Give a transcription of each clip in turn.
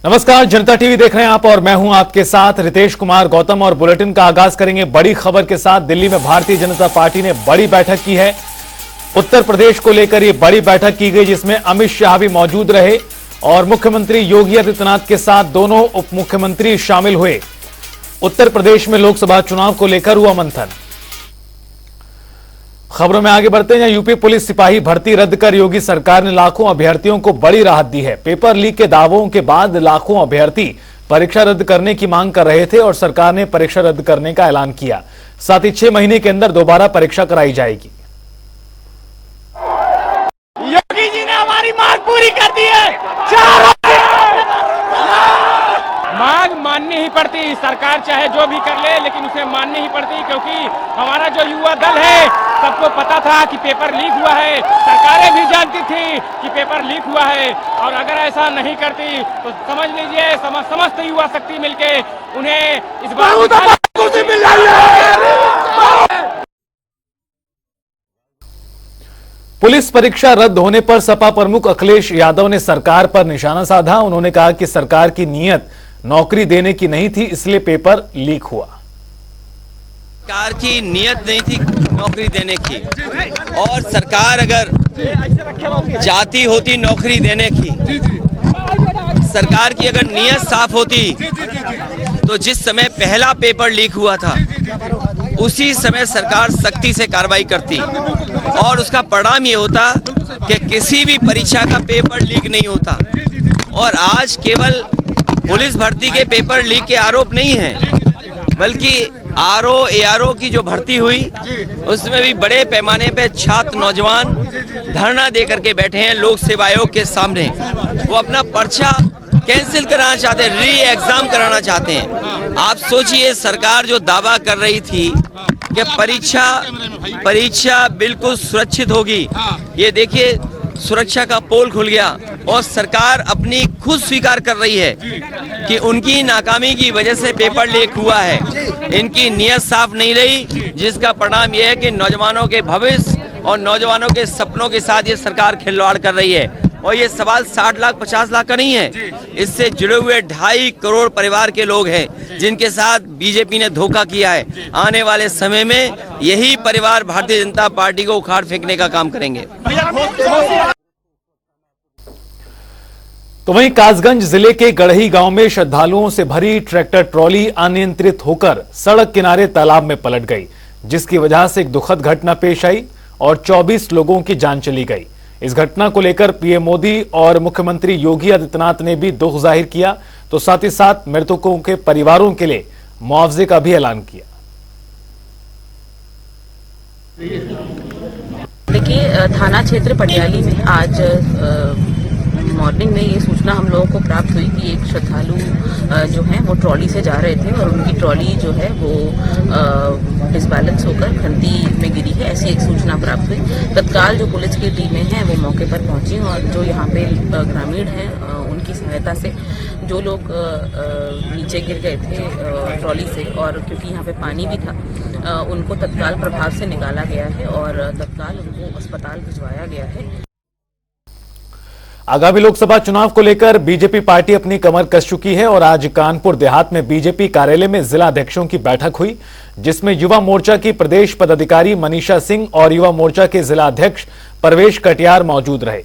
नमस्कार, जनता टीवी देख रहे हैं आप और मैं हूं आपके साथ रितेश कुमार गौतम। और बुलेटिन का आगाज करेंगे बड़ी खबर के साथ। दिल्ली में भारतीय जनता पार्टी ने बड़ी बैठक की है। उत्तर प्रदेश को लेकर ये बड़ी बैठक की गई जिसमें अमित शाह भी मौजूद रहे और मुख्यमंत्री योगी आदित्यनाथ के साथ दोनों उप मुख्यमंत्री शामिल हुए। उत्तर प्रदेश में लोकसभा चुनाव को लेकर हुआ मंथन। खबरों में आगे बढ़ते हैं। यूपी पुलिस सिपाही भर्ती रद्द कर योगी सरकार ने लाखों अभ्यर्थियों को बड़ी राहत दी है। पेपर लीक के दावों के बाद लाखों अभ्यर्थी परीक्षा रद्द करने की मांग कर रहे थे और सरकार ने परीक्षा रद्द करने का ऐलान किया। साथ ही 6 महीने के अंदर दोबारा परीक्षा कराई जाएगी। योगी जी ने हमारी मांग पूरी कर दी है। मांग माननी ही पड़ती, सरकार चाहे जो भी कर ले लेकिन उसे माननी ही पड़ती, क्योंकि हमारा जो युवा दल है सबको पता था कि पेपर लीक हुआ है। सरकारें भी जानती थी कि पेपर लीक हुआ है और अगर ऐसा नहीं करती तो समझ लीजिए समस्त युवा शक्ति मिलके उन्हें इस बार मिल पुलिस परीक्षा रद्द होने पर सपा प्रमुख अखिलेश यादव ने सरकार पर निशाना साधा। उन्होंने कहा कि सरकार की नीयत नौकरी देने की नहीं थी, इसलिए पेपर लीक हुआ। सरकार की नीयत नहीं थी नौकरी देने की, और सरकार अगर चाहती होती नौकरी देने की, सरकार की अगर नीयत साफ होती तो जिस समय पहला पेपर लीक हुआ था उसी समय सरकार सख्ती से कार्रवाई करती और उसका परिणाम ये होता कि किसी भी परीक्षा का पेपर लीक नहीं होता। और आज केवल पुलिस भर्ती के पेपर लीक के आरोप नहीं है, बल्कि ARO की जो भर्ती हुई उसमें भी बड़े पैमाने पे छात्र नौजवान धरना दे करके बैठे हैं लोक सेवा आयोग के सामने। वो अपना पर्चा कैंसिल कराना चाहते हैं, री एग्जाम कराना चाहते हैं। आप सोचिए, सरकार जो दावा कर रही थी कि परीक्षा बिल्कुल सुरक्षित होगी, ये देखिए सुरक्षा का पोल खुल गया और सरकार अपनी खुद स्वीकार कर रही है कि उनकी नाकामी की वजह से पेपर लीक हुआ है। इनकी नीयत साफ नहीं रही, जिसका परिणाम यह है कि नौजवानों के भविष्य और नौजवानों के सपनों के साथ ये सरकार खिलवाड़ कर रही है। और ये सवाल 60 लाख 50 लाख का नहीं है, इससे जुड़े हुए 2.5 करोड़ परिवार के लोग हैं जिनके साथ बीजेपी ने धोखा किया है। आने वाले समय में यही परिवार भारतीय जनता पार्टी को उखाड़ फेंकने का काम करेंगे। तो वहीं कासगंज जिले के गढ़ही गांव में श्रद्धालुओं से भरी ट्रैक्टर ट्रॉली अनियंत्रित होकर सड़क किनारे तालाब में पलट गई, जिसकी वजह से एक दुखद घटना पेश आई और 24 लोगों की जान चली गई। इस घटना को लेकर पीएम मोदी और मुख्यमंत्री योगी आदित्यनाथ ने भी दुख जाहिर किया, तो साथ ही साथ मृतकों के परिवारों के लिए मुआवजे का भी ऐलान किया। देखिए, थाना क्षेत्र पटियाली में आज मॉर्निंग में ये सूचना हम लोगों को प्राप्त हुई कि एक श्रद्धालु जो हैं वो ट्रॉली से जा रहे थे और उनकी ट्रॉली जो है वो डिसबैलेंस होकर खंती में गिरी है, ऐसी एक सूचना प्राप्त हुई। तत्काल जो पुलिस की टीमें हैं वो मौके पर पहुंची और जो यहाँ पे ग्रामीण हैं उनकी सहायता से जो लोग नीचे गिर गए थे ट्रॉली से, और क्योंकि यहाँ पे पानी भी था, उनको तत्काल प्रभाव से निकाला गया है और तत्काल उनको अस्पताल भिजवाया गया है। आगामी लोकसभा चुनाव को लेकर बीजेपी पार्टी अपनी कमर कस चुकी है और आज कानपुर देहात में बीजेपी कार्यालय में जिला अध्यक्षों की बैठक हुई, जिसमें युवा मोर्चा की प्रदेश पदाधिकारी मनीषा सिंह और युवा मोर्चा के जिला अध्यक्ष परवेश कटियार मौजूद रहे।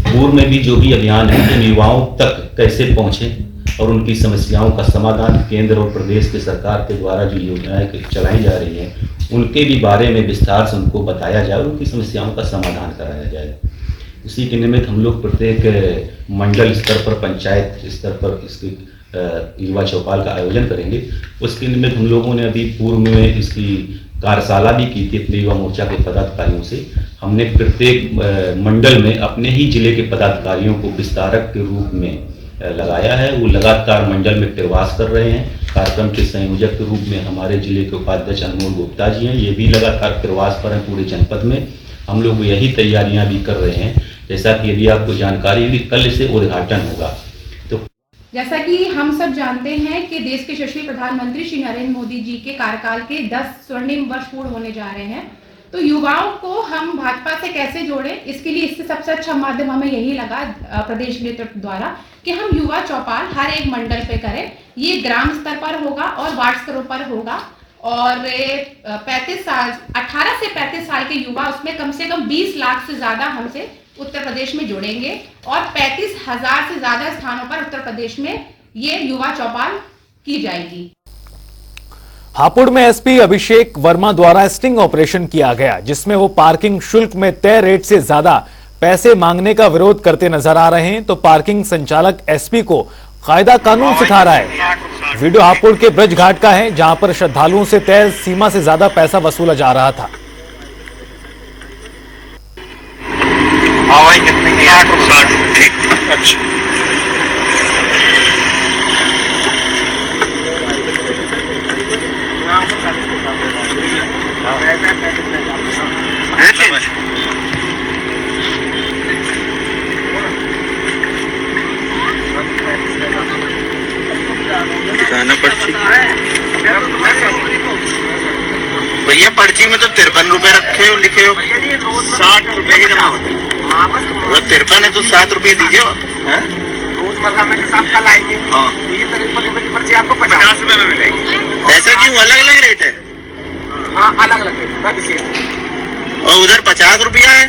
पूर्व में भी जो भी अभियान है इन युवाओं तक कैसे पहुंचे और उनकी समस्याओं का समाधान केंद्र और प्रदेश की सरकार के द्वारा जो योजनाएं चलाई जा रही हैं उनके भी बारे में विस्तार से उनको बताया जाए और उनकी समस्याओं का समाधान कराया जाए। उसी के निमित्त हम लोग प्रत्येक मंडल स्तर पर, पंचायत स्तर पर इसकी युवा चौपाल का आयोजन करेंगे। उसके निमित्त हम लोगों ने अभी पूर्व में इसकी कार्यशाला भी की थी अपने युवा मोर्चा के पदाधिकारियों से। हमने प्रत्येक मंडल में अपने ही जिले के पदाधिकारियों को विस्तारक के रूप में लगाया है। वो लगातार मंडल में प्रवास कर रहे हैं। कार्यक्रम के संयोजक के रूप में हमारे जिले के उपाध्यक्ष अनमोल गुप्ता जी हैं, ये भी लगातार प्रवास पर हैं पूरे जनपद में। हम लोग यही तैयारियां भी कर रहे हैं। जैसा कि यदि आपको जानकारी है, कल से उद्घाटन होगा। तो जैसा कि हम सब जानते हैं कि देश के यशस्वी प्रधानमंत्री श्री नरेंद्र मोदी जी के कार्यकाल के 10 स्वर्णिम वर्ष पूर्ण होने जा रहे हैं। तो युवाओं को हम भाजपा से कैसे जोड़ें, इसके लिए इससे सबसे अच्छा माध्यम हमें यही लगा प्रदेश नेतृत्व द्वारा कि हम युवा चौपाल हर एक मंडल पे करें। ये ग्राम स्तर पर होगा और वार्ड स्तरों पर होगा और 18 से 35 साल के युवा उसमें कम से कम 20 लाख से ज्यादा हमसे उत्तर प्रदेश में जुड़ेंगे और 35,000 से ज्यादा स्थानों पर उत्तर प्रदेश में ये युवा चौपाल की जाएगी। हापुड़ में एसपी अभिषेक वर्मा द्वारा स्टिंग ऑपरेशन किया गया, जिसमें वो पार्किंग शुल्क में तय रेट से ज्यादा पैसे मांगने का विरोध करते नजर आ रहे हैं, तो पार्किंग संचालक एसपी को कायदा कानून सिखा रहा है। वीडियो हापुड़ के ब्रज घाट का है, जहां पर श्रद्धालुओं से तय सीमा से ज्यादा पैसा वसूला जा रहा था। दिखाना पर्ची भैया, पर्ची में तो 53 रुपए रखे हो, लिखे हो 60 रुपए की जमा होती है। 53 है तो 7 रुपए दीजिए। रोजमर्रा में साथ कल आएंगे, ये 53 रुपए की पर्ची आपको 50 रुपए में मिलेगी। ऐसा क्यों? अलग अलग रेट है? हाँ, अलग अलग रेट। और उधर 50 रुपया है,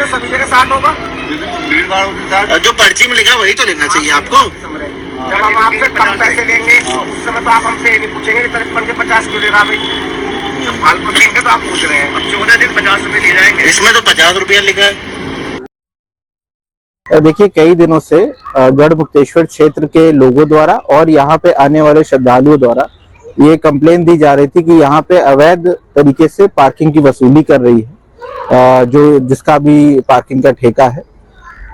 सभी जगह 60 होगा। जो पर्ची में लिखा वही तो लेना चाहिए आपको। जब हम आपसे कम पैसे लेंगे उस समय तो आप हमसे नहीं पूछेंगे 50 क्यों ले रहा भाई, फालतू दिन के तो आप पूछ रहे हैं। अब 14 दिन 50 रुपए ले जाएंगे, इसमें तो 50 रुपया लिखा है। देखिए, कई दिनों से गढ़मुक्तेश्वर क्षेत्र के लोगों द्वारा और यहाँ पे आने वाले श्रद्धालुओं द्वारा ये कंप्लेन दी जा रही थी कि यहाँ पे अवैध तरीके से पार्किंग की वसूली कर रही है, जो जिसका भी पार्किंग का ठेका है।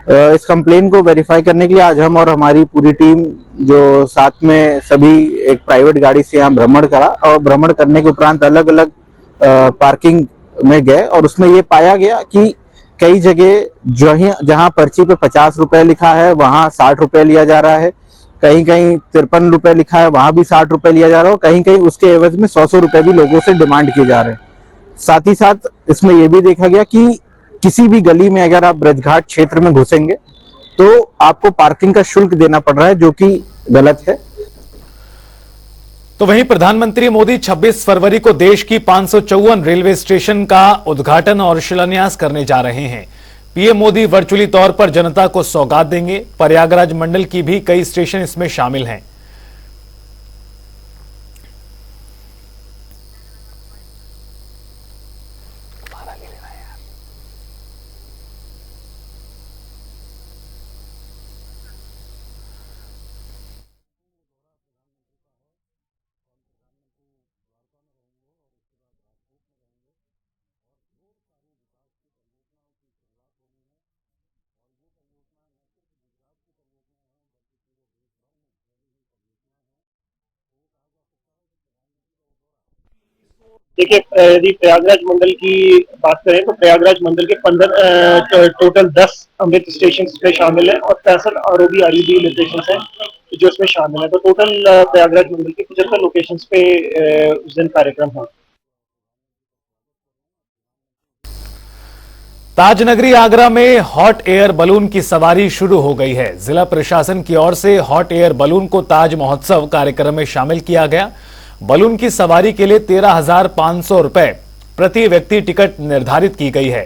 इस कंप्लेन को वेरीफाई करने के लिए आज हम और हमारी पूरी टीम जो साथ में सभी एक प्राइवेट गाड़ी से यहाँ भ्रमण करा और भ्रमण करने के उपरांत अलग अलग पार्किंग में गए और उसमें ये पाया गया कि कई जगह जहाँ पर्ची पे 50 रुपए लिखा है वहां 60 रुपए लिया जा रहा है, कहीं कहीं 53 रुपए लिखा है वहां भी 60 रुपए लिया जा रहा है, कहीं कहीं उसके एवज में 100 रुपए भी लोगों से डिमांड किए जा रहे हैं। साथ ही साथ इसमें यह भी देखा गया कि किसी भी गली में अगर आप ब्रजघाट क्षेत्र में घुसेंगे तो आपको पार्किंग का शुल्क देना पड़ रहा है, जो कि गलत है। तो वहीं प्रधानमंत्री मोदी 26 फरवरी को देश की 554 रेलवे स्टेशन का उद्घाटन और शिलान्यास करने जा रहे हैं। पीएम मोदी वर्चुअली तौर पर जनता को सौगात देंगे। प्रयागराज मंडल की भी कई स्टेशन इसमें शामिल हैं। देखिए, यदि प्रयागराज मंडल की बात करें तो प्रयागराज मंडल के 15 टोटल 10 अमृत स्टेशन इसमें शामिल है और 65 आरओबी आरयूबी लोकेशन है जो इसमें शामिल है। तो टोटल प्रयागराज मंडल के 75 लोकेशन पे उस दिन कार्यक्रम है। ताजनगरी आगरा में हॉट एयर बलून की सवारी शुरू हो गई है। जिला प्रशासन की ओर से हॉट एयर बलून को ताज महोत्सव कार्यक्रम में शामिल किया गया। बलून की सवारी के लिए 13,500 रुपए प्रति व्यक्ति टिकट निर्धारित की गई है।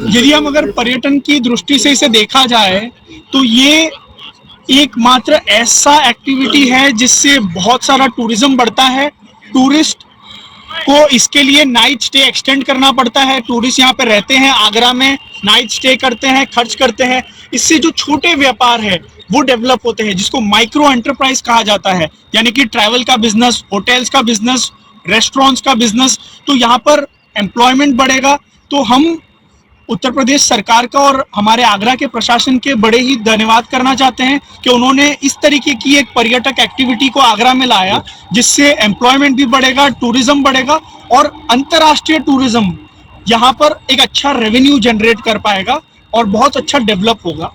यदि हम अगर पर्यटन की दृष्टि से इसे देखा जाए तो ये एकमात्र ऐसा एक्टिविटी है जिससे बहुत सारा टूरिज्म बढ़ता है। टूरिस्ट को इसके लिए नाइट स्टे एक्सटेंड करना पड़ता है। टूरिस्ट यहाँ पे रहते हैं, आगरा में नाइट स्टे करते हैं, खर्च करते हैं। इससे जो छोटे व्यापार है वो डेवलप होते हैं, जिसको माइक्रो एंटरप्राइज कहा जाता है, यानी कि ट्रैवल का बिजनेस, होटल्स का बिजनेस, रेस्टोरेंट्स का बिजनेस। तो यहाँ पर एम्प्लॉयमेंट बढ़ेगा। तो हम उत्तर प्रदेश सरकार का और हमारे आगरा के प्रशासन के बड़े ही धन्यवाद करना चाहते हैं कि उन्होंने इस तरीके की एक पर्यटक एक्टिविटी को आगरा में लाया, जिससे एम्प्लॉयमेंट भी बढ़ेगा, टूरिज्म बढ़ेगा और अंतर्राष्ट्रीय टूरिज्म यहाँ पर एक अच्छा रेवेन्यू जनरेट कर पाएगा और बहुत अच्छा डेवलप होगा।